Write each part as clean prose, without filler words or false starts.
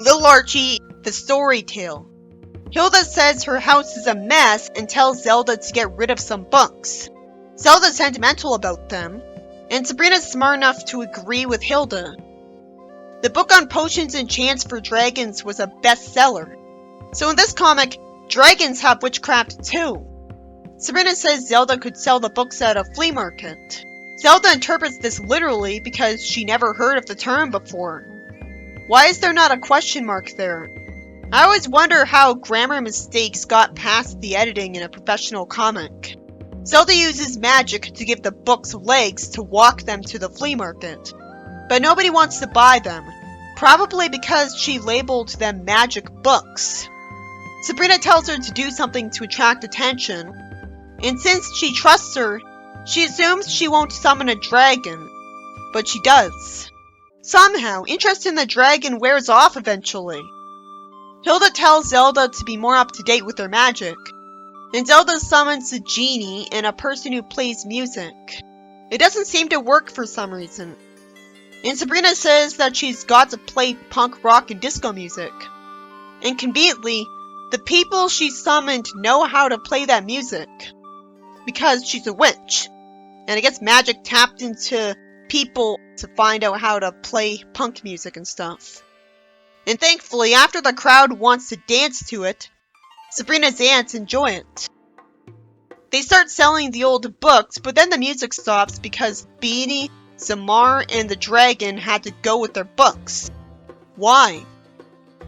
Little Archie, the story tale. Hilda says her house is a mess and tells Zelda to get rid of some books. Zelda's sentimental about them, and Sabrina's smart enough to agree with Hilda. The book on potions and chants for dragons was a bestseller. So in this comic, dragons have witchcraft too. Sabrina says Zelda could sell the books at a flea market. Zelda interprets this literally because she never heard of the term before. Why is there not a question mark there? I always wonder how grammar mistakes got past the editing in a professional comic. Zelda uses magic to give the books legs to walk them to the flea market. But nobody wants to buy them, probably because she labeled them magic books. Sabrina tells her to do something to attract attention, and since she trusts her, she assumes she won't summon a dragon, but she does. Somehow, interest in the dragon wears off eventually. Hilda tells Zelda to be more up to date with her magic, and Zelda summons a genie and a person who plays music. It doesn't seem to work for some reason. And Sabrina says that she's got to play punk rock and disco music. And conveniently, the people she summoned know how to play that music. Because she's a witch. And it gets magic tapped into people to find out how to play punk music and stuff. And thankfully, after the crowd wants to dance to it, Sabrina's aunts enjoy it. They start selling the old books, but then the music stops because Beanie, Zamar, and the dragon had to go with their books. Why?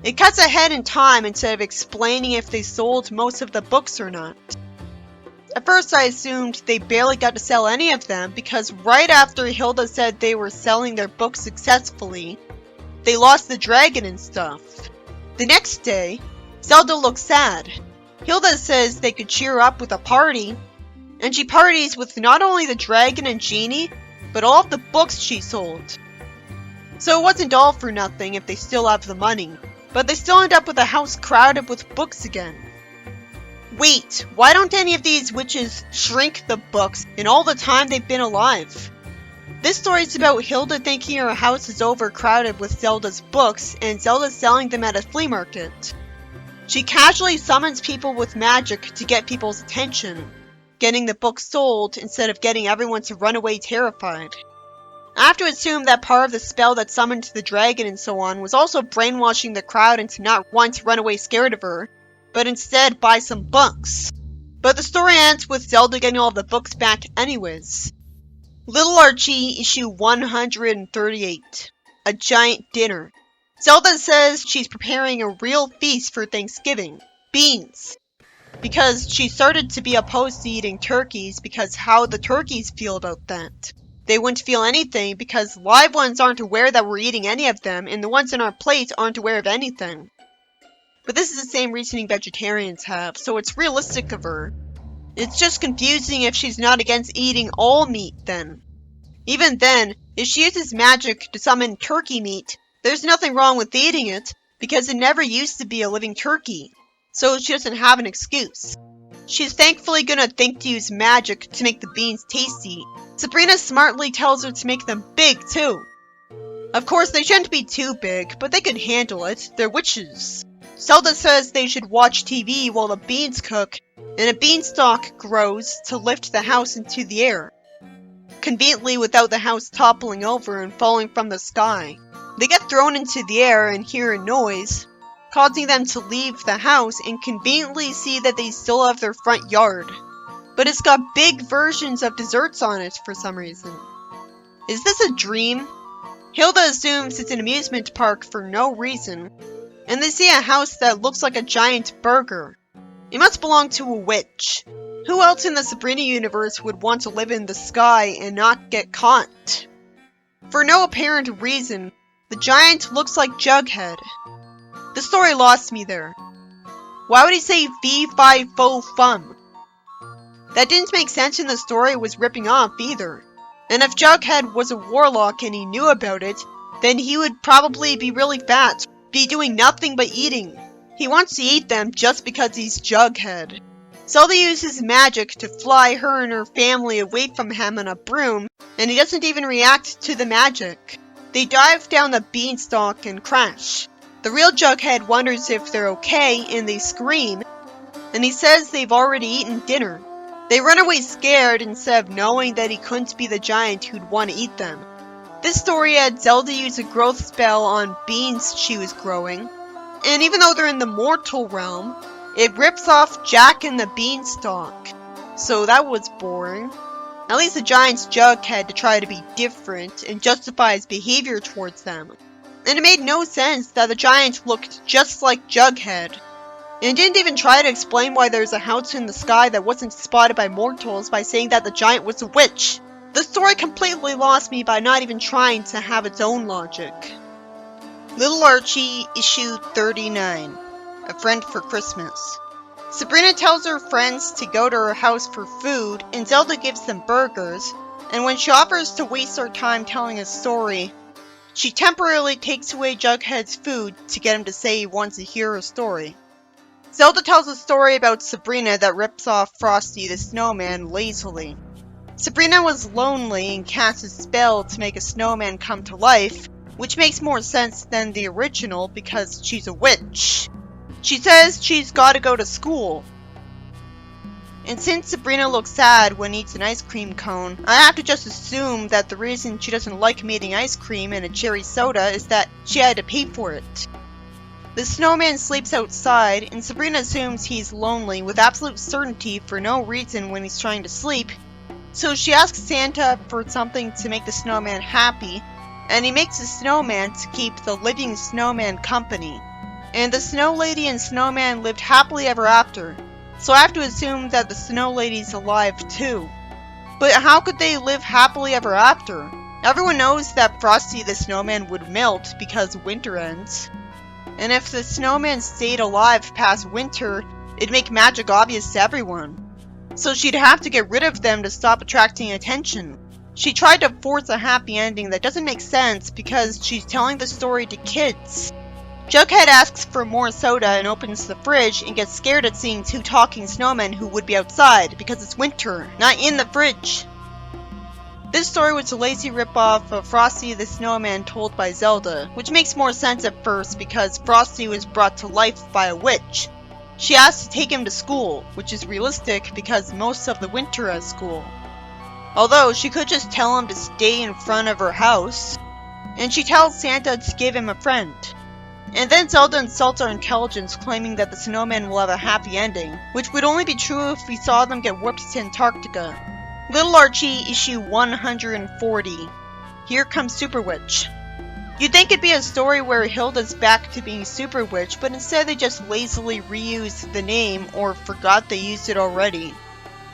It cuts ahead in time instead of explaining if they sold most of the books or not. At first I assumed they barely got to sell any of them because right after Hilda said they were selling their books successfully, they lost the dragon and stuff. The next day, Zelda looks sad. Hilda says they could cheer up with a party, and she parties with not only the dragon and genie, but all of the books she sold. So it wasn't all for nothing if they still have the money, but they still end up with a house crowded with books again. Wait, why don't any of these witches shrink the books in all the time they've been alive? This story is about Hilda thinking her house is overcrowded with Zelda's books and Zelda selling them at a flea market. She casually summons people with magic to get people's attention, getting the books sold instead of getting everyone to run away terrified. I have to assume that part of the spell that summoned the dragon and so on was also brainwashing the crowd into not wanting to run away scared of her, but instead buy some books. But the story ends with Zelda getting all the books back anyways. Little Archie, issue 138. A giant dinner. Zelda says she's preparing a real feast for Thanksgiving. Beans. Because she started to be opposed to eating turkeys because how the turkeys feel about that. They wouldn't feel anything because live ones aren't aware that we're eating any of them and the ones in our plates aren't aware of anything. But this is the same reasoning vegetarians have, so it's realistic of her. It's just confusing if she's not against eating all meat then. Even then, if she uses magic to summon turkey meat, there's nothing wrong with eating it, because it never used to be a living turkey, so she doesn't have an excuse. She's thankfully gonna think to use magic to make the beans tasty. Sabrina smartly tells her to make them big too. Of course, they shouldn't be too big, but they could handle it. They're witches. Zelda says they should watch TV while the beans cook, and a beanstalk grows to lift the house into the air. Conveniently without the house toppling over and falling from the sky. They get thrown into the air and hear a noise, causing them to leave the house and conveniently see that they still have their front yard. But it's got big versions of desserts on it for some reason. Is this a dream? Hilda assumes it's an amusement park for no reason, and they see a house that looks like a giant burger. It must belong to a witch. Who else in the Sabrina universe would want to live in the sky and not get caught? For no apparent reason, the giant looks like Jughead. The story lost me there. Why would he say fee fi fo fum? That didn't make sense in the story it was ripping off either. And if Jughead was a warlock and he knew about it, then he would probably be really fat, be doing nothing but eating. He wants to eat them just because he's Jughead. Zelda uses magic to fly her and her family away from him on a broom, and he doesn't even react to the magic. They dive down the beanstalk and crash. The real Jughead wonders if they're okay and they scream, and he says they've already eaten dinner. They run away scared instead of knowing that he couldn't be the giant who'd want to eat them. This story had Zelda use a growth spell on beans she was growing, and even though they're in the mortal realm, it rips off Jack and the Beanstalk. So that was boring. At least the giant's Jughead had to try to be different and justify his behavior towards them. And it made no sense that the giant looked just like Jughead. And didn't even try to explain why there's a house in the sky that wasn't spotted by mortals by saying that the giant was a witch. The story completely lost me by not even trying to have its own logic. Little Archie, issue 39. A Friend for Christmas. Sabrina tells her friends to go to her house for food, and Zelda gives them burgers, and when she offers to waste her time telling a story, she temporarily takes away Jughead's food to get him to say he wants to hear her story. Zelda tells a story about Sabrina that rips off Frosty the Snowman lazily. Sabrina was lonely and cast a spell to make a snowman come to life, which makes more sense than the original because she's a witch. She says she's gotta go to school. And since Sabrina looks sad when eats an ice cream cone, I have to just assume that the reason she doesn't like eating ice cream and a cherry soda is that she had to pay for it. The snowman sleeps outside, and Sabrina assumes he's lonely with absolute certainty for no reason when he's trying to sleep, so she asks Santa for something to make the snowman happy, and he makes a snowman to keep the living snowman company. And the snow lady and snowman lived happily ever after, so I have to assume that the snow lady's alive too. But how could they live happily ever after? Everyone knows that Frosty the Snowman would melt because winter ends. And if the snowman stayed alive past winter, it'd make magic obvious to everyone. So she'd have to get rid of them to stop attracting attention. She tried to force a happy ending that doesn't make sense because she's telling the story to kids. Jughead asks for more soda and opens the fridge and gets scared at seeing two talking snowmen who would be outside because it's winter, not in the fridge. This story was a lazy ripoff of Frosty the Snowman told by Zelda, which makes more sense at first because Frosty was brought to life by a witch. She asks to take him to school, which is realistic because most of the winter at school. Although she could just tell him to stay in front of her house, and she tells Santa to give him a friend. And then Zelda insults our intelligence, claiming that the snowman will have a happy ending, which would only be true if we saw them get warped to Antarctica. Little Archie, issue 140. Here comes Superwitch. You'd think it'd be a story where Hilda's back to being Superwitch, but instead they just lazily reused the name or forgot they used it already.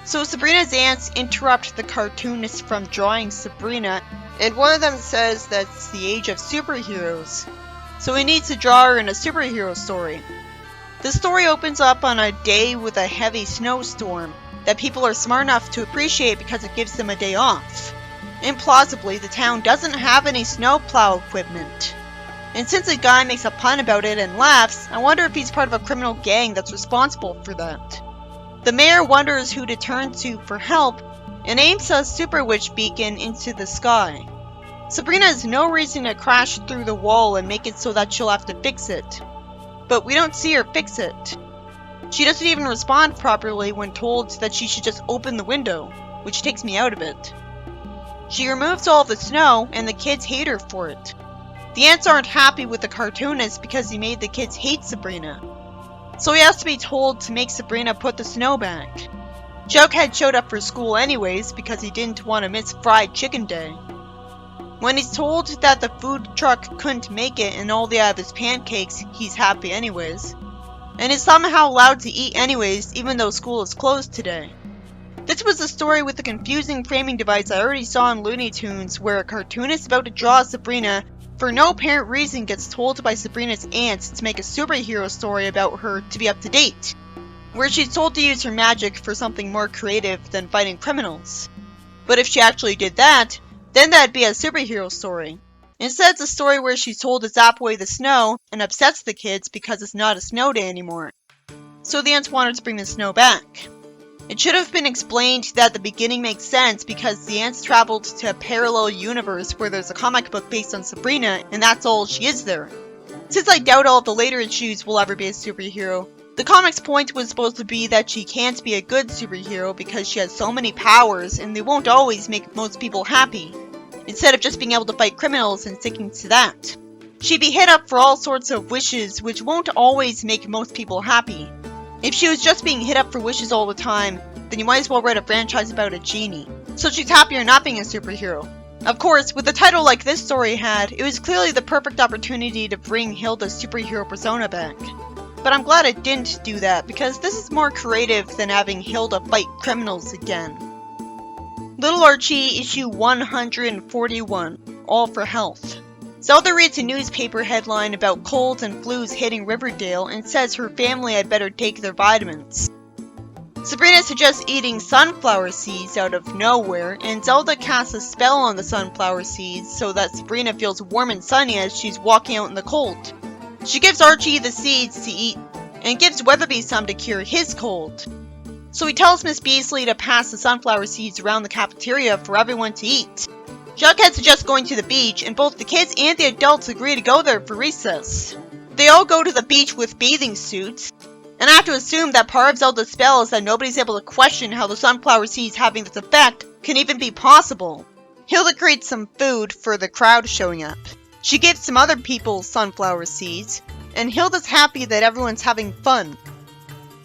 So Sabrina's aunts interrupt the cartoonist from drawing Sabrina, and one of them says that it's the age of superheroes. So he needs to draw her in a superhero story. The story opens up on a day with a heavy snowstorm that people are smart enough to appreciate because it gives them a day off. Implausibly, the town doesn't have any snowplow equipment. And since a guy makes a pun about it and laughs, I wonder if he's part of a criminal gang that's responsible for that. The mayor wonders who to turn to for help and aims a Superwitch beacon into the sky. Sabrina has no reason to crash through the wall and make it so that she'll have to fix it. But we don't see her fix it. She doesn't even respond properly when told that she should just open the window, which takes me out of it. She removes all the snow, and the kids hate her for it. The aunts aren't happy with the cartoonist because he made the kids hate Sabrina. So he has to be told to make Sabrina put the snow back. Jughead showed up for school anyways because he didn't want to miss fried chicken day. When he's told that the food truck couldn't make it and all they have is pancakes, he's happy anyways. And is somehow allowed to eat anyways even though school is closed today. This was a story with a confusing framing device I already saw in Looney Tunes where a cartoonist about to draw Sabrina for no apparent reason gets told by Sabrina's aunts to make a superhero story about her to be up to date, where she's told to use her magic for something more creative than fighting criminals. But if she actually did that, then that'd be a superhero story. Instead, it's a story where she's told to zap away the snow and upsets the kids because it's not a snow day anymore. So the aunts wanted to bring the snow back. It should have been explained that the beginning makes sense because the aunts traveled to a parallel universe where there's a comic book based on Sabrina and that's all she is there. Since I doubt all of the later issues will ever be a superhero, the comic's point was supposed to be that she can't be a good superhero because she has so many powers and they won't always make most people happy, instead of just being able to fight criminals and sticking to that. She'd be hit up for all sorts of wishes which won't always make most people happy. If she was just being hit up for wishes all the time, then you might as well write a franchise about a genie. So she's happier not being a superhero. Of course, with a title like this story had, it was clearly the perfect opportunity to bring Hilda's superhero persona back. But I'm glad it didn't do that, because this is more creative than having Hilda fight criminals again. Little Archie, issue 141, All for Health. Zelda reads a newspaper headline about colds and flus hitting Riverdale and says her family had better take their vitamins. Sabrina suggests eating sunflower seeds out of nowhere, and Zelda casts a spell on the sunflower seeds so that Sabrina feels warm and sunny as she's walking out in the cold. She gives Archie the seeds to eat, and gives Weatherby some to cure his cold. So he tells Miss Beasley to pass the sunflower seeds around the cafeteria for everyone to eat. Jughead suggests going to the beach, and both the kids and the adults agree to go there for recess. They all go to the beach with bathing suits, and I have to assume that part of Zelda's spell is that nobody's able to question how the sunflower seeds having this effect can even be possible. Hilda creates some food for the crowd showing up. She gives some other people sunflower seeds, and Hilda's happy that everyone's having fun.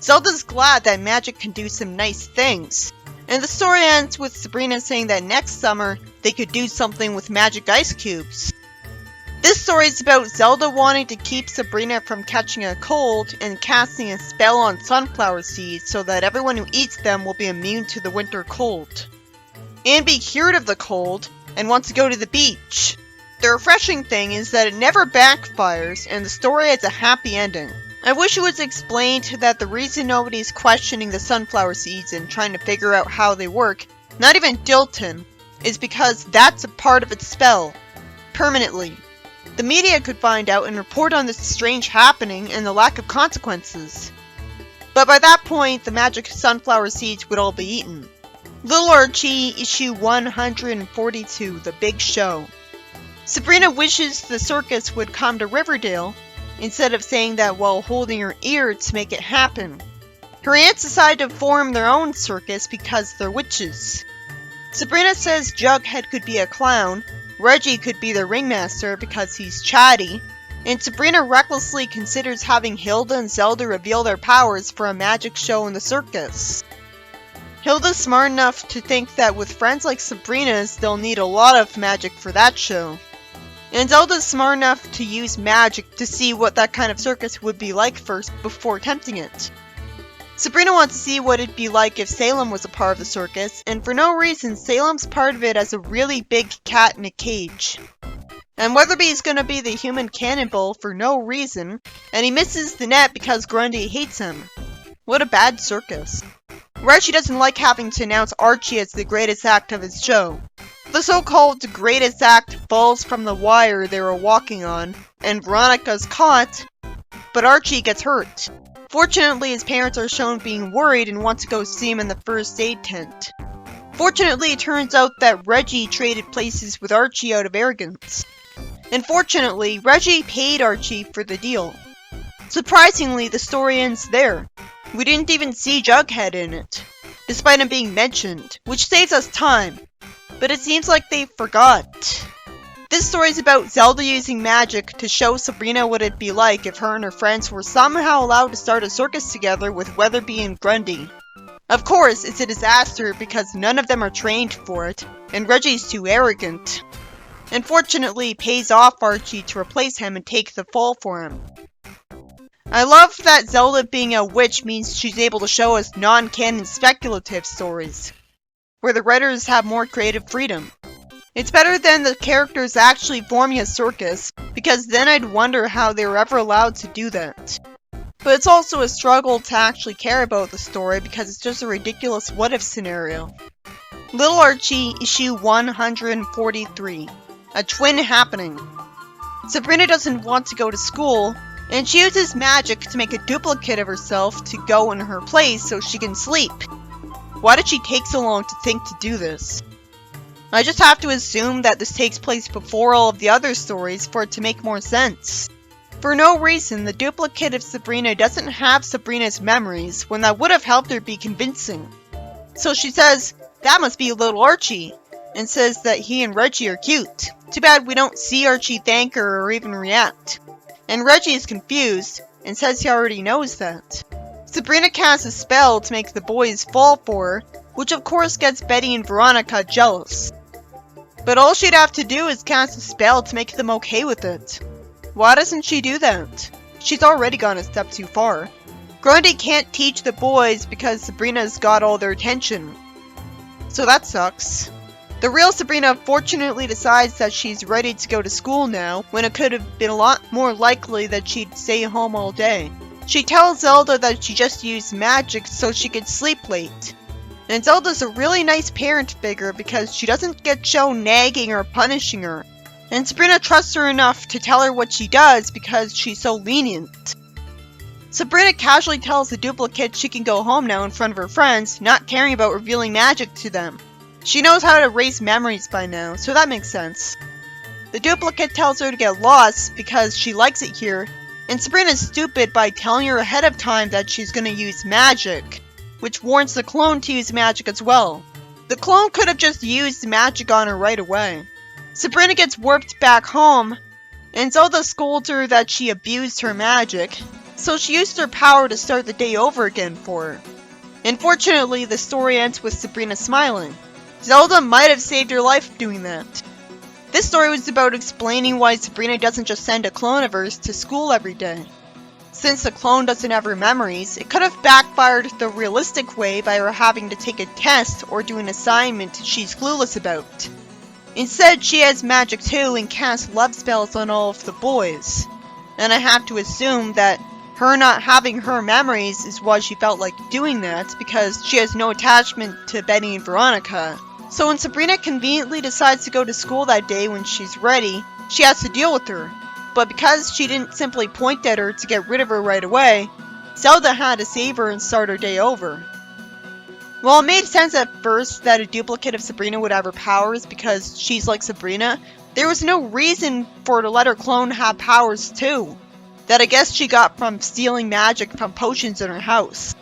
Zelda's glad that magic can do some nice things. And the story ends with Sabrina saying that next summer, they could do something with magic ice cubes. This story is about Zelda wanting to keep Sabrina from catching a cold and casting a spell on sunflower seeds so that everyone who eats them will be immune to the winter cold. And be cured of the cold, and wants to go to the beach. The refreshing thing is that it never backfires, and the story has a happy ending. I wish it was explained that the reason nobody's questioning the sunflower seeds and trying to figure out how they work, not even Dilton, is because that's a part of its spell. Permanently. The media could find out and report on this strange happening and the lack of consequences. But by that point, the magic sunflower seeds would all be eaten. Little Archie, issue 142, The Big Show. Sabrina wishes the circus would come to Riverdale, instead of saying that while holding her ear to make it happen. Her aunts decide to form their own circus because they're witches. Sabrina says Jughead could be a clown, Reggie could be the ringmaster because he's chatty, and Sabrina recklessly considers having Hilda and Zelda reveal their powers for a magic show in the circus. Hilda's smart enough to think that with friends like Sabrina's, they'll need a lot of magic for that show. And Zelda's smart enough to use magic to see what that kind of circus would be like first before attempting it. Sabrina wants to see what it'd be like if Salem was a part of the circus, and for no reason, Salem's part of it as a really big cat in a cage. And Weatherby's gonna be the human cannonball for no reason, and he misses the net because Grundy hates him. What a bad circus. Archie doesn't like having to announce Archie as the greatest act of his show. The so-called greatest act falls from the wire they were walking on, and Veronica's caught, but Archie gets hurt. Fortunately, his parents are shown being worried and want to go see him in the first aid tent. Fortunately, it turns out that Reggie traded places with Archie out of arrogance. And fortunately, Reggie paid Archie for the deal. Surprisingly, the story ends there. We didn't even see Jughead in it, despite him being mentioned, which saves us time. But it seems like they forgot. This story is about Zelda using magic to show Sabrina what it'd be like if her and her friends were somehow allowed to start a circus together with Weatherby and Grundy. Of course, it's a disaster because none of them are trained for it, and Reggie's too arrogant. And fortunately, pays off Archie to replace him and take the fall for him. I love that Zelda being a witch means she's able to show us non-canon speculative stories, where the writers have more creative freedom. It's better than the characters actually forming a circus, because then I'd wonder how they were ever allowed to do that. But it's also a struggle to actually care about the story because it's just a ridiculous what-if scenario. Little Archie, issue 143, A Twin Happening. Sabrina doesn't want to go to school, and she uses magic to make a duplicate of herself to go in her place so she can sleep. Why did she take so long to think to do this? I just have to assume that this takes place before all of the other stories for it to make more sense. For no reason, the duplicate of Sabrina doesn't have Sabrina's memories when that would have helped her be convincing. So she says, "That must be little Archie," and says that he and Reggie are cute. Too bad we don't see Archie thank her or even react. And Reggie is confused and says he already knows that. Sabrina casts a spell to make the boys fall for her, which of course gets Betty and Veronica jealous. But all she'd have to do is cast a spell to make them okay with it. Why doesn't she do that? She's already gone a step too far. Grundy can't teach the boys because Sabrina's got all their attention. So that sucks. The real Sabrina fortunately decides that she's ready to go to school now, when it could have been a lot more likely that she'd stay home all day. She tells Zelda that she just used magic so she could sleep late. And Zelda's a really nice parent figure because she doesn't get shown nagging or punishing her. And Sabrina trusts her enough to tell her what she does because she's so lenient. Sabrina casually tells the duplicate she can go home now in front of her friends, not caring about revealing magic to them. She knows how to erase memories by now, so that makes sense. The duplicate tells her to get lost because she likes it here, and Sabrina's stupid by telling her ahead of time that she's gonna use magic, which warns the clone to use magic as well. The clone could have just used magic on her right away. Sabrina gets warped back home, and Zelda scolds her that she abused her magic, so she used her power to start the day over again for her. Unfortunately, the story ends with Sabrina smiling. Zelda might have saved her life doing that. This story was about explaining why Sabrina doesn't just send a clone of hers to school every day. Since the clone doesn't have her memories, it could have backfired the realistic way by her having to take a test or do an assignment she's clueless about. Instead, she has magic too and casts love spells on all of the boys. And I have to assume that her not having her memories is why she felt like doing that, because she has no attachment to Betty and Veronica. So when Sabrina conveniently decides to go to school that day when she's ready, she has to deal with her. But because she didn't simply point at her to get rid of her right away, Zelda had to save her and start her day over. While it made sense at first that a duplicate of Sabrina would have her powers because she's like Sabrina, there was no reason for her to let her clone have powers too, that I guess she got from stealing magic from potions in her house.